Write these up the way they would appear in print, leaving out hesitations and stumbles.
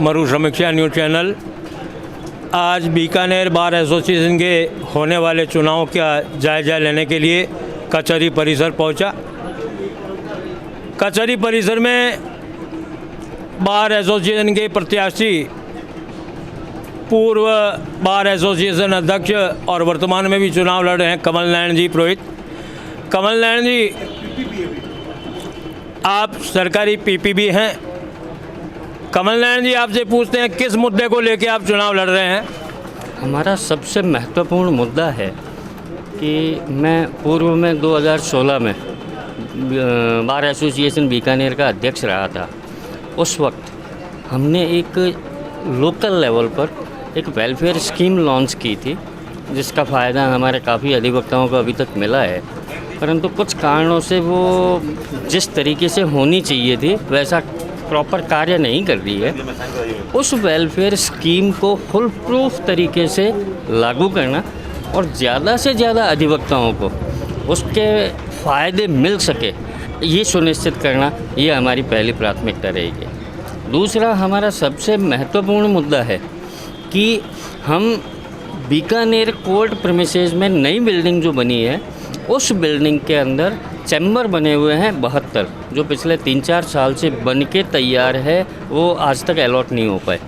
मरु समीक्षा news channel आज Bikaner bar association के होने वाले चुनाव का जायज़ा लेने के लिए कचहरी परिसर पहुंचा। कचहरी परिसर में बार एसोसिएशन के प्रत्याशी पूर्व बार एसोसिएशन अध्यक्ष और वर्तमान में भी चुनाव लड़ रहे हैं कमल नारायण जी पुरोहित। कमल नारायण जी, आप सरकारी पीपीबी हैं। कमल नारायण जी, आपसे पूछते हैं किस मुद्दे को लेकर आप चुनाव लड़ रहे हैं? हमारा सबसे महत्वपूर्ण मुद्दा है कि मैं पूर्व में 2016 में बार एसोसिएशन बीकानेर का अध्यक्ष रहा था। उस वक्त हमने एक लोकल लेवल पर एक वेलफेयर स्कीम लॉन्च की थी, जिसका फ़ायदा हमारे काफ़ी अधिवक्ताओं को अभी तक मिला है, परंतु कुछ कारणों से वो जिस तरीके से होनी चाहिए थी वैसा प्रॉपर कार्य नहीं कर रही है। उस वेलफेयर स्कीम को फुल प्रूफ तरीके से लागू करना और ज़्यादा से ज़्यादा अधिवक्ताओं को उसके फ़ायदे मिल सके, ये सुनिश्चित करना, ये हमारी पहली प्राथमिकता रहेगी। दूसरा हमारा सबसे महत्वपूर्ण मुद्दा है कि हम बीकानेर कोर्ट प्रीमिसेस में नई बिल्डिंग जो बनी है, उस बिल्डिंग के अंदर चैम्बर बने हुए हैं 72, जो पिछले 3-4 साल से बन के तैयार है, वो आज तक अलॉट नहीं हो पाए।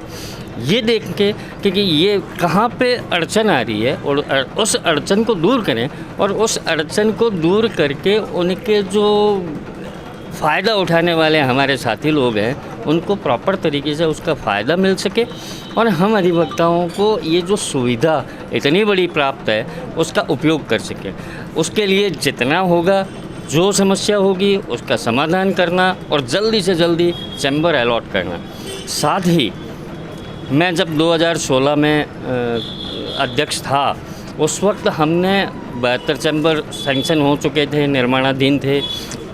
ये देख के क्योंकि ये कहाँ पे अड़चन आ रही है और उस अड़चन को दूर करें और उस अड़चन को दूर करके उनके जो फ़ायदा उठाने वाले हमारे साथी लोग हैं उनको प्रॉपर तरीके से उसका फ़ायदा मिल सके और हम अधिवक्ताओं को ये जो सुविधा इतनी बड़ी प्राप्त है उसका उपयोग कर सकें। उसके लिए जितना होगा, जो समस्या होगी उसका समाधान करना और जल्दी से जल्दी चैम्बर अलॉट करना। साथ ही मैं जब 2016 में अध्यक्ष था, उस वक्त हमने 72 चैम्बर सैंक्शन हो चुके थे, निर्माणाधीन थे।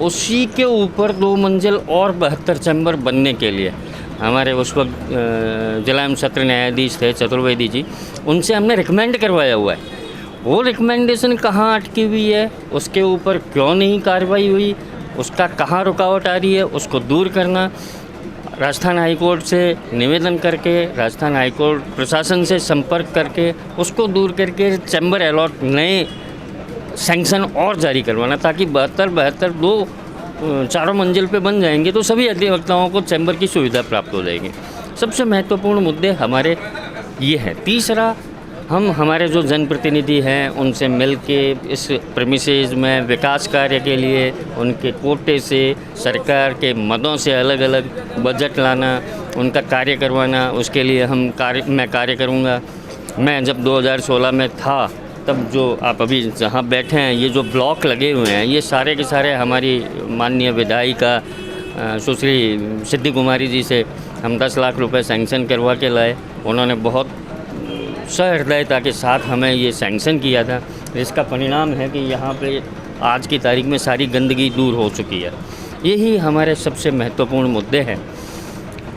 उसी के ऊपर 2 मंजिल और 72 चैम्बर बनने के लिए हमारे उस वक्त जिला एवं सत्र न्यायाधीश थे चतुर्वेदी जी, उनसे हमने रिकमेंड करवाया हुआ है। वो रिकमेंडेशन कहाँ अटकी हुई है, उसके ऊपर क्यों नहीं कार्रवाई हुई, उसका कहाँ रुकावट आ रही है, उसको दूर करना, राजस्थान हाई कोर्ट से निवेदन करके, राजस्थान हाई कोर्ट प्रशासन से संपर्क करके उसको दूर करके चैम्बर अलॉट नए सैंक्शन और जारी करवाना, ताकि 72 2 चारों मंजिल पे बन जाएंगे तो सभी अधिवक्ताओं को चैम्बर की सुविधा प्राप्त हो जाएगी। सबसे महत्वपूर्ण मुद्दे हमारे ये हैं। तीसरा, हम हमारे जो जनप्रतिनिधि हैं उनसे मिल के इस प्रीमिसेस में विकास कार्य के लिए उनके कोटे से, सरकार के मदों से अलग अलग बजट लाना, उनका कार्य करवाना, उसके लिए मैं कार्य करूँगा। मैं जब 2016 में था तब जो आप अभी जहाँ बैठे हैं, ये जो ब्लॉक लगे हुए हैं, ये सारे के सारे हमारी माननीय विधायिका सुश्री सिद्धि कुमारी जी से हम 10 लाख रुपए सैंक्शन करवा के लाए। उन्होंने बहुत सहृदयता के साथ हमें ये सैंक्शन किया था, जिसका परिणाम है कि यहाँ पे आज की तारीख में सारी गंदगी दूर हो चुकी है। यही हमारे सबसे महत्वपूर्ण मुद्दे हैं।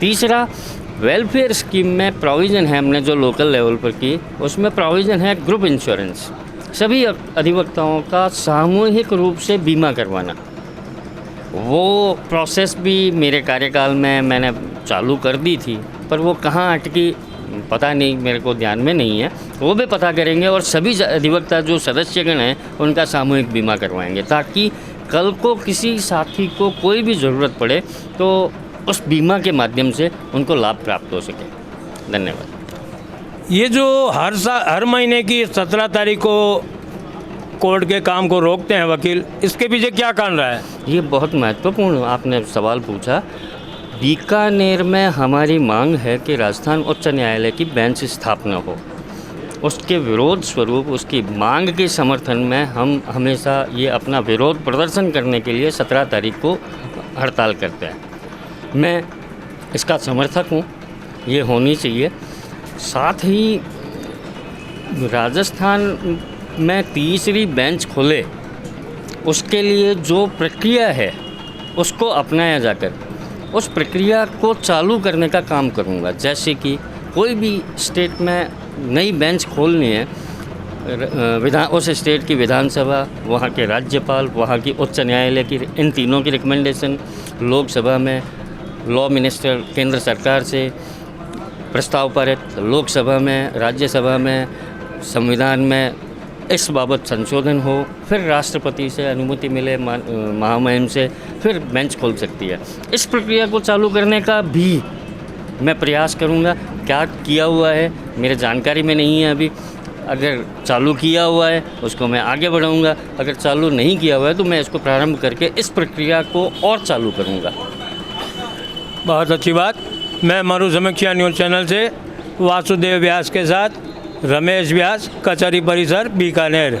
तीसरा, वेलफेयर स्कीम में प्रोविज़न है, हमने जो लोकल लेवल पर की, उसमें प्रोविज़न है ग्रुप इंश्योरेंस, सभी अधिवक्ताओं का सामूहिक रूप से बीमा करवाना। वो प्रोसेस भी मेरे कार्यकाल में मैंने चालू कर दी थी, पर वो कहाँ अटकी पता नहीं, मेरे को ध्यान में नहीं है। वो भी पता करेंगे और सभी अधिवक्ता जो सदस्यगण हैं उनका सामूहिक बीमा करवाएंगे, ताकि कल को किसी साथी को कोई भी ज़रूरत पड़े तो उस बीमा के माध्यम से उनको लाभ प्राप्त हो सके। धन्यवाद। ये जो हर महीने की 17 तारीख को कोर्ट के काम को रोकते हैं वकील, इसके पीछे क्या कारण रहा है? ये बहुत महत्वपूर्ण आपने सवाल पूछा। बीकानेर में हमारी मांग है कि राजस्थान उच्च न्यायालय की बेंच स्थापना हो। उसके विरोध स्वरूप, उसकी मांग के समर्थन में हम हमेशा ये अपना विरोध प्रदर्शन करने के लिए 17 तारीख को हड़ताल करते हैं। मैं इसका समर्थक हूँ, ये होनी चाहिए। साथ ही राजस्थान में तीसरी बेंच खुले, उसके लिए जो प्रक्रिया है उसको अपनाया जाकर उस प्रक्रिया को चालू करने का काम करूँगा। जैसे कि कोई भी स्टेट में नई बेंच खोलनी है, उस स्टेट की विधानसभा, वहाँ के राज्यपाल, वहाँ की उच्च न्यायालय की, इन तीनों की रिकमेंडेशन, लोकसभा में लॉ मिनिस्टर, केंद्र सरकार से प्रस्ताव पारित, लोकसभा में, राज्यसभा में, संविधान में इस बाबत संशोधन हो, फिर राष्ट्रपति से अनुमति मिले महामहिम से, फिर बेंच खोल सकती है। इस प्रक्रिया को चालू करने का भी मैं प्रयास करूंगा। क्या किया हुआ है मेरे जानकारी में नहीं है अभी। अगर चालू किया हुआ है उसको मैं आगे बढ़ाऊंगा, अगर चालू नहीं किया हुआ है तो मैं इसको प्रारंभ करके इस प्रक्रिया को और चालू करूंगा। बहुत अच्छी बात। मैं मरु समीक्षा न्यूज़ चैनल से वासुदेव व्यास के साथ रमेश व्यास, कचहरी परिसर, बीकानेर।